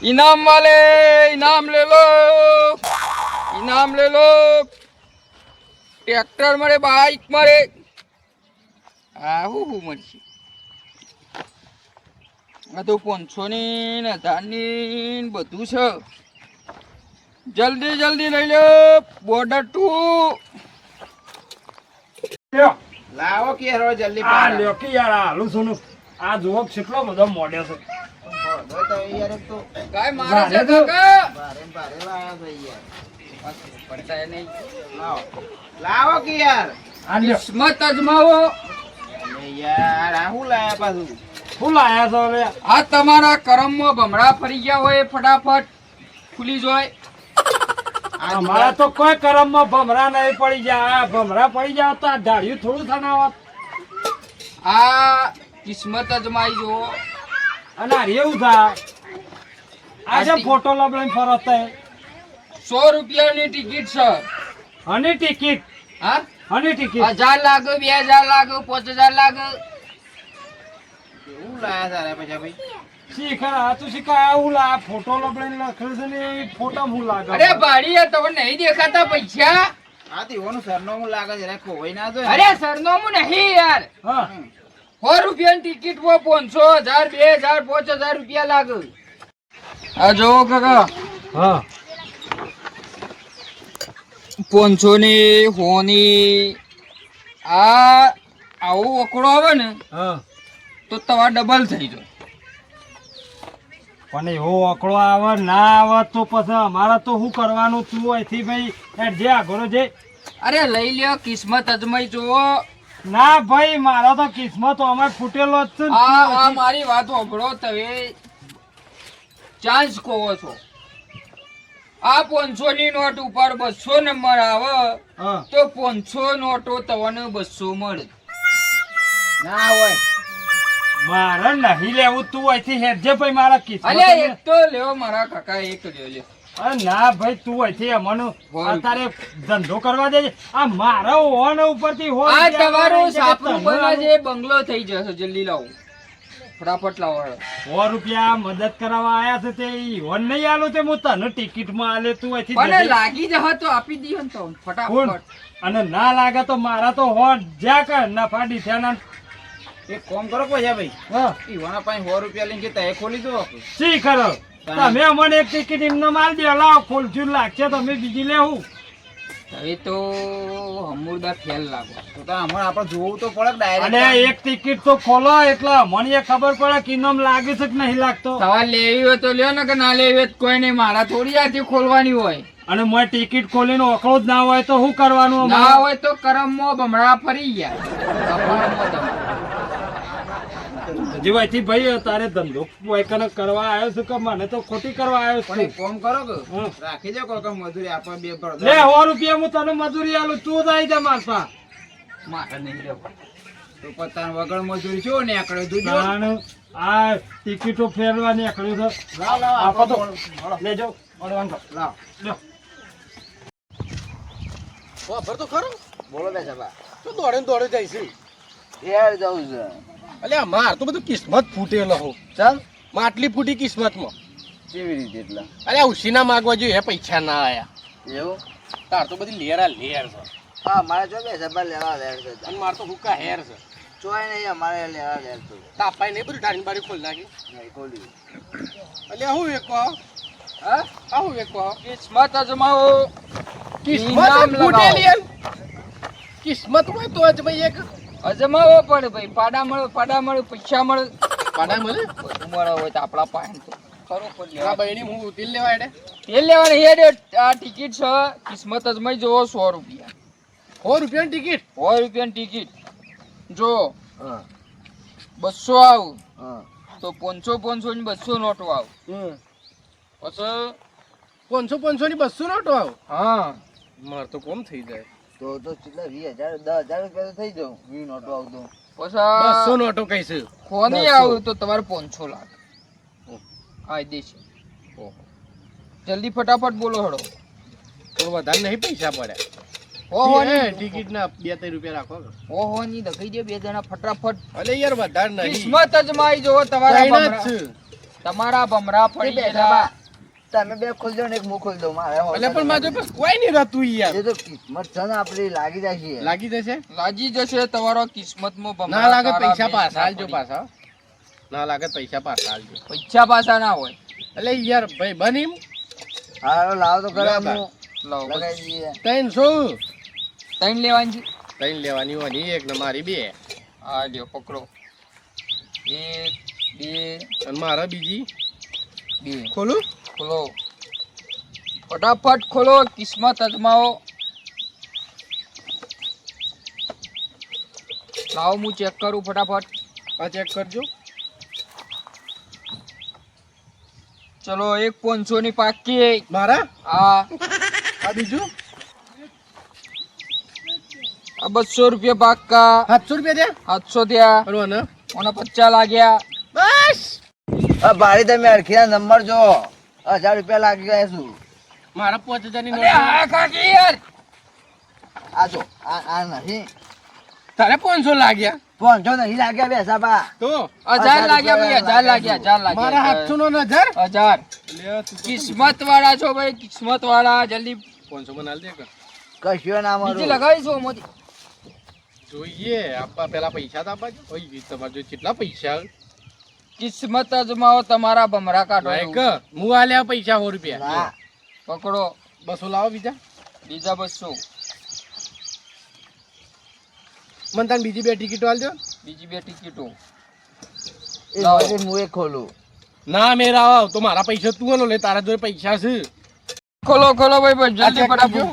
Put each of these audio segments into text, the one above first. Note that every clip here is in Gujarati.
इनाम वाले इनाम ले लो, इनाम ले लो। ट्रैक्टर मरे, बाइक मरे, आहू मरशी। आ तो 500 ની ને 1000 ની બધું છે। જલ્દી જલ્દી લઈ લો બોર્ડર 2। લાવો કે હેરો જલ્દી આ લ્યો કે યાર આલુ સોનું આ જોવો કેટલો બધો મોડ્યો છે તો યાર એક તો કાઈ મારે છે કાકા ભારે ભારે લાયા છે યાર પડતા નહીં। લાવો કે યાર આ લ્યો કિસ્મત અજમાવો। અરે યાર આ હું લાયા પાછું શું લાયા છો હવે આ તમારા કરમમાં ભમરા ફરી ગયા હોય ફટાફટ ખુલી જાય। અમારા તો કોઈ કરમમાં ભમરા નહીં પડી જાય આ ભમરા પડી જાય તો આ ઢાળ્યું થોડું થનાવત આ કિસ્મત અજમાઈ જો। અને આ એવું થાય આજે ફોટો લબડીને ફરત થાય 100 રૂપિયાની ટિકિટ છે। હની ટિકિટ હા હની ટિકિટ 1000 લાગે 2000 લાગે 5000 લાગે। હું લાયા તારે પછી ભાઈ શીખર આ તું શીખા આવું લા ફોટો લબડીને લખેલું છે ને એ ફોટા હું લાગે અરે ભાડી તમે નહીં દેખાતા પૈસા। આ દીવાનું સરનામું લાગે છે ખોવાઈ ના જાય અરે સરનામું નહીં યાર। હા 100 રૂપિયાની ટિકિટ માં 500 1000 2000 5000 રૂપિયા લાગે। આ જો કાકા હા 500 ની 100 ની આ આવું ઓકળો આવે ને હા તો તવા ડબલ થઈ જાય। પણ એવો આંકડો આવે ના આવે તો પછી અમારે તો શું કરવાનું તું અહીંથી ભાઈ જે આગળ જે અરે લઈ લ્યો કિસ્મત અજમાઈ જોવો। ના ભાઈ મારો તો કિસ્મત અમે ફૂટેલો જ છે ને. આ મારી વાત સાંભળો તમે ચાન્સ કહો છો। આ 500 ની નોટ ઉપર 200 નંબર આવે હા તો 500 નોટો તમને 200 મળે। ના હોય મારે નહીં લેવું તું અહીંથી હેડજે ભાઈ મારા કિસ્મત અલે એક તો લેવો મારા કાકા એક લ્યો લે। અરે ના ભાઈ તું અહીંથી અમને અત્યારે ધંધો કરવા દે આ મારા ઓન ઉપરથી હોય આ તમારું સાપરું બના જે બંગલો થઈ જશે। જલ્દી લાવો ફટાફટ લાવો। 100 રૂપિયા મદદ કરાવવા આયા છે તે ઓન નહીં આલો તે હું તને ટિકિટ માં આલે તું અહીંથી પણ જજે. લાગી જશે તો આપી દીયો ને તો કોણ? ફટાફટ। અને ના લાગે તો મારા તો હોટ જ્યાં કર નફા ડીઠાના એક કામ કરો પછી ભાઈ હા ઈવાના પાસે 100 રૂપિયા લઈને જતા એ ખોલી દો શી કરો તમે અમને એક ટિકિટ એમને માલ દે લાવો ખોલજું લાગશે તમે બીજી લેવું હવે તો હમુરદા ફેલ લાગો। તો હમણાં આપણે જોવું તો પડે અને ડાયરેક્ટ એક ટિકિટ તો ખોલો એટલે મને ખબર પડે કે ઇનામ લાગે છે કે નહીં લાગતો સવાલ લેવી હોય તો લ્યો ને કે ના લેવી હોય તો કોઈ નહીં। મારા થોડી આથી ખોલવાની હોય। અને મેં ટિકિટ ખોલીને ઓકળો જ ના હોય તો શું કરવાનું ના અમારે? હોય તો કરમમાં ભમરા ફરી ગયા। જીવાયથી ભાઈ તારે ધંધો વાયકાનો કરવા આવ્યો છું કે મને તો ખોટી કરવા આવ્યો પણ એક છું કામ કરો કે હમ. રાખી દો કોઈ મજૂરી આપણે બે પર લે 100 રૂપિયા હું તને મજૂરી આલું તું જાય જા મારતા મારે નહીં લેવો। તો પત્તા વગર મજૂરી છો ને આકડે દૂજો આ ટિકિટો ફેરવાની આકડ્યું છે લાવ લાવ આપો તો મળો લેજો મળવાનું તો. લાવ લ્યો વાપર તો ખરો બોલો બે સભા તો દોડે ને દોડે જાય છે યાર જવું છે અલ્યા માર તો બધું કિસ્મત ફૂટેલો હું ચાલ માટલી ફૂટી કિસ્મતમાં કેવી રીતે એટલા અલ્યા ઉસીના માગવા જોઈએ હે પૈસા ના આયા એવું તાર તો બધી લેરા લેર છે હા મારે જો બે સભા લેવા લેર છે અને માર તો હુકા હેર છે ચોય નહીં અમારે લેવા લેર છે તાપાઈ નહીં બધું ઢાળીને બારી ખોલી નાખી નહીં ખોલી અલ્યા હું વેકો હા આ હું વેકો કિસ્મત અજમાવો। કિસ્મત ઇનામ ફૂટેલી લગાવો। એમ. કિસ્મત હોય તો જ ભાઈ એક અજમાવો પડે ભાઈ। પાડા મળે પૈસા મળે પાડા મળે બધું મળે હોય તો આપણા પાસે તો ખરું પણ આ લેવા। બહેની હું તેલ લેવા એડે તેલ લેવાની હેડ આ ટિકિટ છે કિસ્મત અજમાઈ જોવો 100 રૂપિયા 100 રૂપિયાની ટિકિટ 100 રૂપિયાની ટિકિટ જો હા 200 આવું હા તો 500 ની 200 નોટો આવ પછી 500 ની 200 નોટો આવ હા માર તો કોમ થઈ જાય તો કેટલા 20,000 10,000 રૂપિયા તો થઈ જાવ 20 નોટો આવતો પછી 200 નોટો કઈ છે ખોની 200. આવું તો તમારે 500 લાગે આ દેશી। ઓહો જલ્દી ફટાફટ બોલો હડો। થોડું વધારે નહીં પૈસા પડ્યા ઓહો ટિકિટ ના 2-3 રૂપિયા રાખો ઓહો ની દખાઈ દે બે જણા ફટાફટ। અલે યાર વધારે નહીં કિસ્મત અજમાઈ જોવો તમારા ચાઇના જ ભમરા। છે તમારા ભમરા એ ફરી બેઠા ગયેલા. બા. તમે બે ખોલજો ને એક હું ખોલ દઉં મારે એટલે પણ મારે જોડે પછી કોઈ નહીં રહેતું યાર. એ તો કિસ્મત છે ને આપડી લાગી જાય છે લાગી જશે? લાગી જશે તમારો કિસ્મતમાં ભમરા ના લાગે તારા પૈસા મેચ પાછા ના આલજો પડી. પાછા. ના લાગે પૈસા પાછા આલજો. પૈસા પાછા ના હોય. એટલે યાર ભાઈ બની હારો લાવો તો ખરા લાવો. હું લાવો બસ. લગાઈ દઈએ 300 ત્રણ લેવાની છે. 3 લેવાની હોય એક ને મારી 2 હા લ્યો પકડો. એક બે અને મારા બીજી બે ખોલું. ખોલો ફટાફટ ખોલો કિસ્મત અજમાવો. લાવો હું ચેક કરું ફટાફટ. આ ચેક કરજો. ચલો એક 500 ની પાકી. મારા આ આ બીજું આ 200 રૂપિયા પાક્કા. 700 રૂપિયા થયા. 700 થયા. બરોબર ને? મને 50 લાગ્યા. બસ ભાડી તમે અડખીના નંબર જો 1000 રૂપિયા લાગી ગયા શું મારા 5000 ની અરે નોટ. હા કાકી યાર. આ જો આ નહીં તારે 500 લાગ્યા 500 નહીં લાગ્યા બેસા બા તો 1000 લાગ્યા ભાઈ. 1000 લાગ્યા. 1000 મારા લાગ્યા. 700 નો 1000. 1000 લે તું તો કિસ્મત વાળા છો ભાઈ. કિસ્મત વાળા. જલ્દી 500 માં આલ દે કે કશું ના બીજી મારું લગાવીશું મોદી. જોઈએ આપવા પેલા પૈસા તો આપવા જો. ઓય તમારે જો કેટલા પૈસા કિસ્મત અજમાવો તમારા ભમરા કાઢો. લાયક હું આલ્યા પૈસા 100 રૂપિયા ના પકડો 200 લાવો બીજા. બીજા 200. મને તાન બીજી 2 ટિકિટો આલ દો. બીજી 2 ટિકિટો. એ લાવો. વખતે હું એક ખોલું ના મેરા આવ તો મારા પૈસા તું લે તારા જોડે પૈસા છે. ખોલો ખોલો ભાઈ આ જલ્દી check કરજો.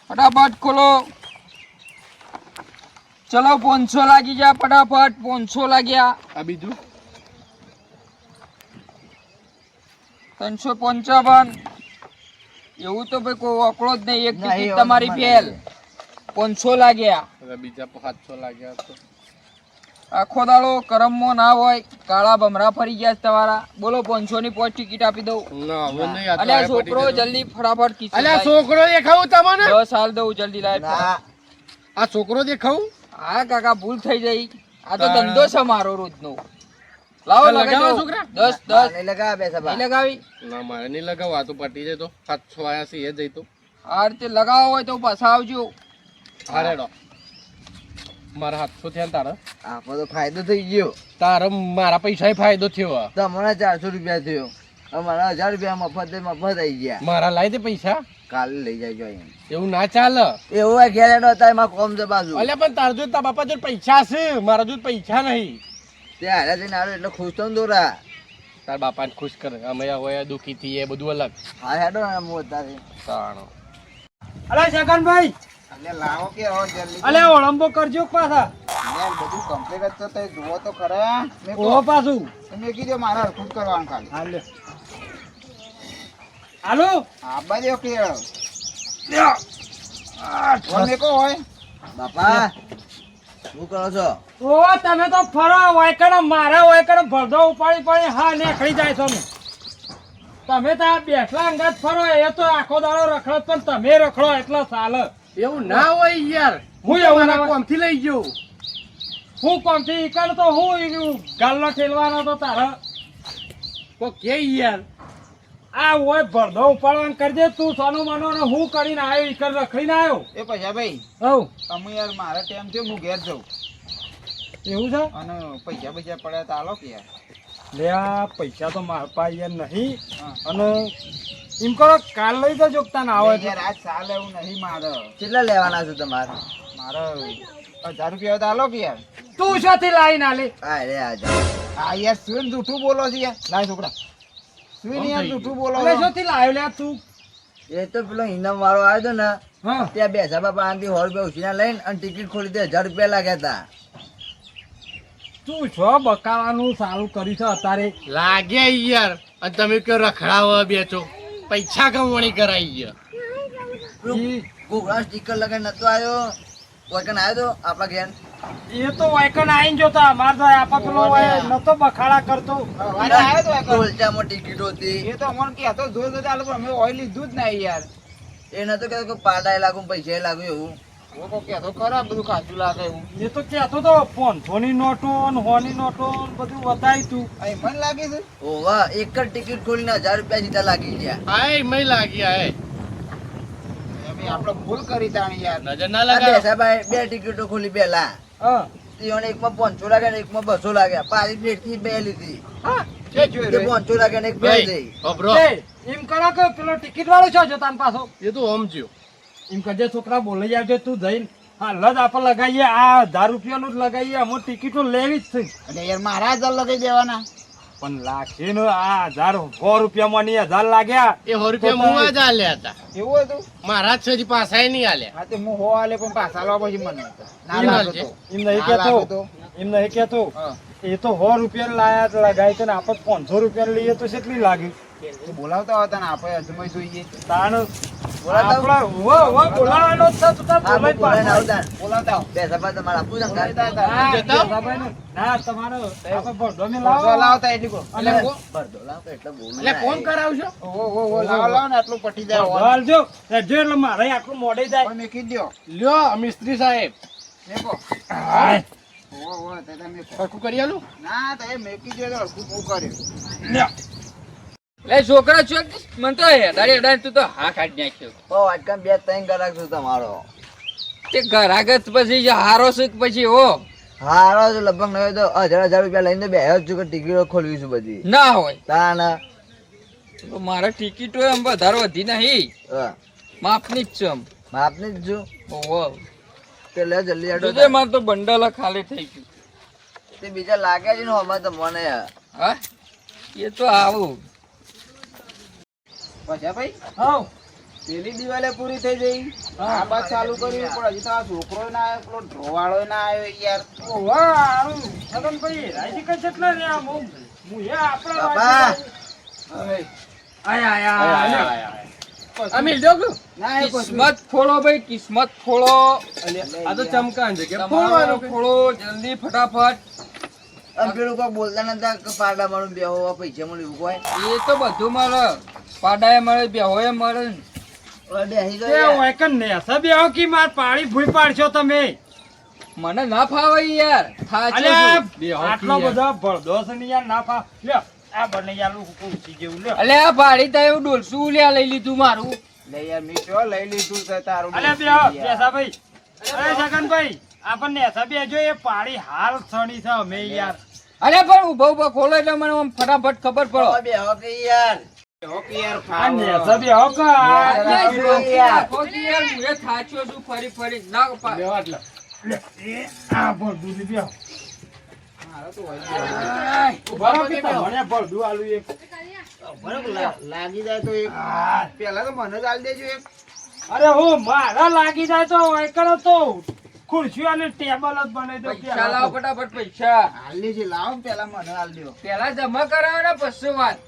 ફટાફટ ફટાફટ ખોલો. ચલો 500 લાગી ગયા. ફટાફટ 500 લાગ્યા. આ બીજું 355. એવું તો ભાઈ કોઈ ઓકળો જ નહીં. એક નહીં, ટિકિટ એવો તમારી નંબર ફેલ. નહીં. 500 લાગ્યા. હવે બીજા 700 લાગ્યા તો આખો દાડો કરમમાં ના હોય. કાળા ભમરા ફરી ગયા છે તમારા. બોલો 500 ની 5 ટિકિટ આપી દઉં. ના હવે નહીં. આ તો અલ્યા આયા છોકરો પટી જતો. જલ્દી ફટાફટ કિસ્મત અલ્યા લાય. છોકરો દેખાવું તમને? 10 સાલ દઉં જલ્દી લાય. ના આ છોકરો દેખાવું? હા કાકા ભૂલ થઈ જાય. આ તો તારા. ધંધો છે મારો રોજનો. લાવો આ લગાવો લગાવો છોકરા? 10 નહીં લગાવ્યા બેસા બા નહીં લગાવી. ના મારે નહીં લગાવવા. આ તો પટી જાય તો 700 આયા છે એ જઈ તો આ રીતે લગાવો હોય તો પાછા આવજો. હારેડો. મારા 700 થયા ને તારા આપણો તો ફાયદો થઈ ગયો તારા મારા પૈસા ફાયદો થયો. તમને 400 રૂપિયા થયો અમારા 1000 રૂપિયા મફત આવી ગયા મારા લાઈ દે પૈસા. કાલે લઈ જાય અહીંયા એવું ના ચાલે. એવું હોય ઘેર એનો હતા એમાં કોમ છે બાજુ અલ્યા પણ તારા જોડે તારા બાપા જોડે પૈસા છે. મારા જોડે પૈસા નહીં. તે હારે થઈને આવ્યો એટલે ખુશ તો દોરા તારા બાપાને ખુશ કરે. અમે હોય દુઃખી થી એ બધું અલગ. હા હેડો ને હું અત્યારે તાણો અલે જગનભાઈ એટલે લાવો કે હો જલ્દી અલે ઓળંબો કરજો પાછા. યાર બધું કમ્પ્લીટ જ તો તે જુઓ તો ખરા ઓ પાછું મેં કીધું મારે હરખું જ કરવાનું ખાલી હાલે હાલો આબા દો કે કોને કો હોય બાપા શું કરો છો ઓ તમે તો ફરો વાયકણ મારા વાયકણ ભરદો ઉપાડી પડી હા નીકળી જાય છો ને. તમે તો આ બેઠલા અંગાત ફરો એ તો આખો દાડો રખડો પણ તમે રખડો એટલો ચાલે. એવું ના હોય યાર. હું એવું ના હોય. કોમથી લઈ ગયો. હું કોમથી ઈકણ તો હું ગાલ્લો ઠેલવાનો તો તારા કોક કે યાર આ હોય ભરદો ઉપાડવાનું કરજે તું સોનું મનો ને હું કરીને આવ્યો ઈકણ રખડીને આવ્યો. એ પૈસા ભાઈ હવ અમે યાર મારે ટાઈમ થયો હું ઘેર જાઉં એવું છે. અને પૈસા પડ્યા તો આલો કે યાર લે આ પૈસા તો મારા પાસે યાર નહીં હા. અને એમ કરો કાલ લઈ જજો તાન આવે યાર આજ સાલ એવું નહીં મારે કેટલા લેવાના છે તમારે મારે 1000 રૂપિયા તો આલો કે યાર તું શોથી લાઈને આલે. અરે આ યાર શું જૂઠું બોલો છે યાર લાય છોકરા શું યાર જૂઠું બોલો અલે શોથી લાવ્યો લે તું. એ તો પેલો ઇનામ વાળો આવ્યો તો ને હા ત્યાં બેસા બાપા આંથી 100 રૂપિયા ઉછીના લઈને અને ટિકિટ ખોલી દે 1000 રૂપિયા લાગ્યા હતા તું છો બકાવાનું સારું કર્યું છે અત્યારે. લાગે યાર. અને તમે કયો રખડાવો બેચો પૈસા કમાણી કરાઈ ગયા. ગોગળા સ્ટીકર લગાવી નતો આવ્યો કોઈકન આવ્યો તો આપણા ઘેર એ તો વાયકન આઈને જોતા અમાર તો આપા પેલો હોય નતો બખાડા કરતો. ટોલચામાં ટિકિટ હતી એ તો અમને કહેતો જોઈ તો ચાલો પણ અમે ઓઇલ લીધું જ નહીં યાર એ નતો કહેતો કે પાડાય લાગુ પૈસા લાગુ એવું લોકો કહેતો ખરા બધું ખાસું લાગે એવું. એ તો કહેતો તો 500 ની નોટો ને 100 ની નોટો ને બધું બતાવ્યું તું. અહીં મને લાગે છે ઓવા એક જ ટિકિટ ખોલીને 1000 રૂપિયા સીધા લાગી ગયા. આય મય લાગી આય અમે આપણે ભૂલ કરી તાણી યાર. નજર ના આ લગાવ બેસાભાઈ બે ટિકિટો ખોલી પેલા હા તીઓને એકમાં 500 લાગ્યા ને એકમાં 200 લાગ્યા પારી પ્લેટ થી બે લીધી જે જોઈ તે રહ્યો 500 લાગ્યા ને એક બે ભાઈ થઈ અબરો એ, એમ કરો કે પેલો ટિકિટ વાળો છો જતાન પાછો એ તું સમજ્યો એમ કજે છોકરા બોલાઈ આવજો તું જઈને હા લજ આપણે લગાવીએ આ 1000 રૂપિયાનું જ લગાવીએ અમુક ટિકિટો લેવી જ છે એટલે યાર મારા જ લગાઈ દેવાના. પણ લાગશે ને આ 100 રૂપિયામાં ની 1000 લાગ્યા એ 100 રૂપિયા મુવા જ આલ્યા હતા એવું હતું? મારા જ છે પાછા નહીં આલ્યા હા તે હું હો આલે પણ પાછા લાવવા પછી મને ના એમ લાગે છે. તો. એમ નહીં ના લાગે કેતો તો. એમ નહીં કેતો હા. એ તો 100 રૂપિયા લાયા લગાય તો ને આપણે 500 રૂપિયા લઈએ તો કેટલી લાગે એ બોલાવતા હતા ને આપણે અજમાઈ જોઈએ. તાણ બોલાવતા આપણે બોલાવાનો જ છે તું તાર આ બોલાય બોલાઈને પાછો. આવતા બોલાવતા આવો. બેસાભાઈ તમારે આપવું છે ને બોલાવતા કાંઈ? હતા. હા, જતા? બેસાભાઈને. ના તમારો આપણે ભરડો મેં બોલાવતા લાવો. લાવતા એટલી કહો. અને એટલે ભરતો લાવો એટલે બોલું એટલે ના. ફોન કરાવશો ઓ લાવો ને આટલું પટી જાય. ભરડો હાલજો. રહેજો એટલે મારે આટલું મોડે જાય કોઈ મેકી દ્યો. લ્યો મિસ્ત્રી સાહેબ મેકો. હાય. તે તમે મેકો. સરખું કરી આલું ના તો એ મેકી દ્યો તો હરખું બહુ કર્યું. લ્યો. લે છોકરા છો મને તો હેડાડી હેડાડી તું તો હા કાઢી નાખ્યો. બહુ આજકાલ 2-3 કલાક છું તમારો તે ઘરાગત પછી જે હારો શીખ પછી હો હારો તો લગભગ ન હોય તો 1000 રૂપિયા લઈને બેહ્યો જ છું કે ટિકિટો ખોલવી છું બધી ના હોય તાના તો મારે ટિકિટો એમ વધારે વધી નહીં માપની જ છે એમ. માપની જ છું ઓહો. તે લે જલ્દી હેડો જોજે મારે તો બંડલ ખાલી થઈ ગયું. તે બીજા લાગ્યા છે ને હમણાં તો મને હા એ તો આવું પછી ભાઈ હાઉ. પેલી દિવાલે પૂરી થઈ ગઈ. આ બાદ ચાલુ કર્યું પણ હજી તો આ છોકરો ના આવ્યો પેલો ઢોવાળો ના આવ્યો યાર. ઓવા, આવું. છગનભાઈ, રાજી કઈ જેટલા રહ્યા? હું એ આપણા બાપા. હવે આયા, આયા, આયા. અમીર જોગુ ના એ પછી કિસ્મત ખોલો ભાઈ કિસ્મત ખોલો. આ તો ચમકાન છે કે તમારો ખોલો જલ્દી ફટાફટ. અને પેલું કોઈ બોલતા નતા કે પારડા મારું બેહો પૈસા મળી એવું કોઈ એ તો બધું મળે પાડાએ મળે બેહોએ મળે ને. હવે બેસી તે ગયો ઓયકન નેસા બેહો કી માર પાણી ભૂઈ પાડશો તમે. મને ના ફાવે યાર થાચે અલ્યા, છું. બેહો આટલો કી યાર. બધો ભળદો છે ને યાર ના ફા. લ્યો, આ બંને યાર કુર્સી જેવું લ્યો. અલે આ ભાડી તા એવું ડોલસું લ્યા લઈ લીધું મારું. લે યાર મીઠો લઈ લીધું છે તારું. અલ્યા બેહો, બેસાભાઈ. અરે છગનભાઈ, આપણને નેસા બેહજો, એ પાણી હાલ સણી છે અમે યાર. અરે પણ ઉભો ઉભો ખોલો એટલે મને આમ ફટાફટ ખબર પડો. હવે બેહો કે યાર હોકી યાર આ ફાવ. નેસા બેહો કે આ અલ્યા, આ જોખી યાર. નાખો કે યાર, હું એ થાચ્યો છું ફરી ફરી. ના પા- બેહો એટલે. લે, એ આ ભળદું થી બેહો. મારો તો હોય છે. આય, ઉભા રહો કે તમને ભળદું આલું એક. બરાબર લાગી જાય તો એક આ, પેલા તો મને જ આલી દેજો એક. અરે હો મારા લાગી જાય તો વાયકરો તો ખુરશીઓ અને ટેબલ જ બનાવી દો પૈસા લાવો ફટાફટ પૈસા. આલી છે લાવો ને પેલા મને આલી દો. પેલા જમા કરાવો ને પછી વાત.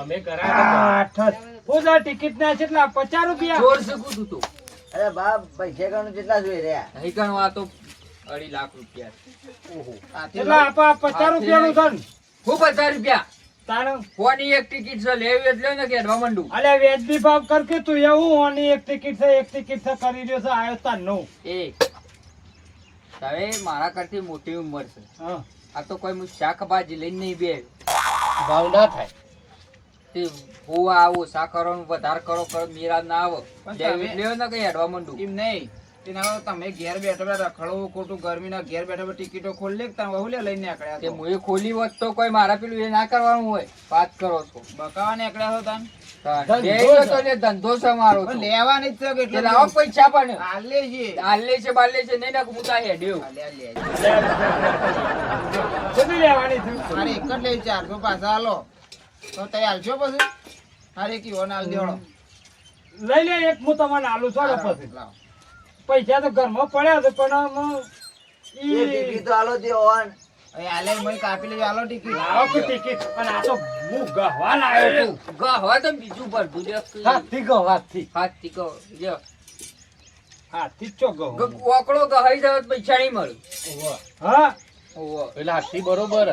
અમે કરાયા ઓજા ટિકિટ ના કેટલા 50 રૂપિયા જોર શકું તું તો. અરે બાપ પૈસા ગણું કેટલા જોઈ રહ્યા નહીં ગણવા તો 2.5 લાખ રૂપિયા. આથી કેટલા આપા 50 રૂપિયાનું ધન હું 50 રૂપિયા. તાણ કોની એક ટિકિટ છે લેવી એટલે ને કે એડવા માંડું. અલે વેજબી ભાવ કર કે તું એવું ઓની એક ટિકિટ છે કરી રહ્યો છે આયો તાર નો એ હવે મારા કરતી મોટી ઉંમર છે. હા આ તો કોઈ હું શાકભાજી લઈને નહીં બે ભાવ ના થાય તે હોવા આવો સાકરો વધારે કરો કરો મેરા ના આવો. પણ લેવી તમે- લેવો ને કે એડવા માંડું. એમ નહીં તેના હવે તમે ઘેર બેઠા બેઠા રખડવું ખોટું ગરમીના ઘેર બેઠા બેઠા ટિકિટો ખોલી લે તમે વહુ લે લઈને નીકળ્યા તે તો. મુએ ખોલી હોત તો કોઈ મારા પેલું એ ના કરવાનું હોય. વાત કરો છો બકાવા નીકળ્યા છો તાન. ધંધો તો લે ધંધો છે મારો તો. પણ લેવાની જ છે કે તે એટલે લાવો પૈસા પણ આલે છે. આલે છે બાલે છે નહીં નાખ હું તા હેડ્યો. આલે, આલે. કેટલી લેવાની છે મારે એક જ લઈ 400 પાછા હાલો તો તઈ હાલશો પછી હારે કીવો ના હાલ દેવડો. લઈ લે એક હું તમારે આલુ છોડો પછી લાવો. પૈસા તો ઘરમાં પડ્યા છે પણ એ ટિકિટ તો આલો દે ઓન અહીં હાલે મને કાપી લેજો હાલો ટિકિટ. લાવો કે ટિકિટ પણ આ તો હું ગહવા લાવ્યો છું ગા હવે તો બીજું ભરતું દે. હાથથી ગહો હાથથી હાથથી કહો જો. હાથથી જ ચો ગહો ઓકળો ગહાઈ જાય તો પૈસા નહીં મળે. હા ઓહો. એટલે હાથી બરોબર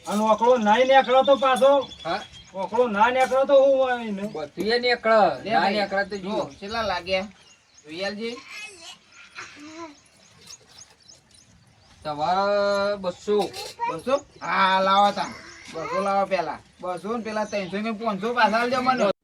અને ઓકળો નાઈ નીકળો તો પાછો હા ઓકળો ના નીકળો તો હું હોય ને બધું એ નીકળે. લે ના ભાઈ. નીકળે તો જો, જુઓ. કેટલા લાગ્યા વિયાલજી તમારે 200. 200 હા લાવો તા 200 લાવો પેલા 200 ને પેલા 300 કે 500 પાછા આલજો મને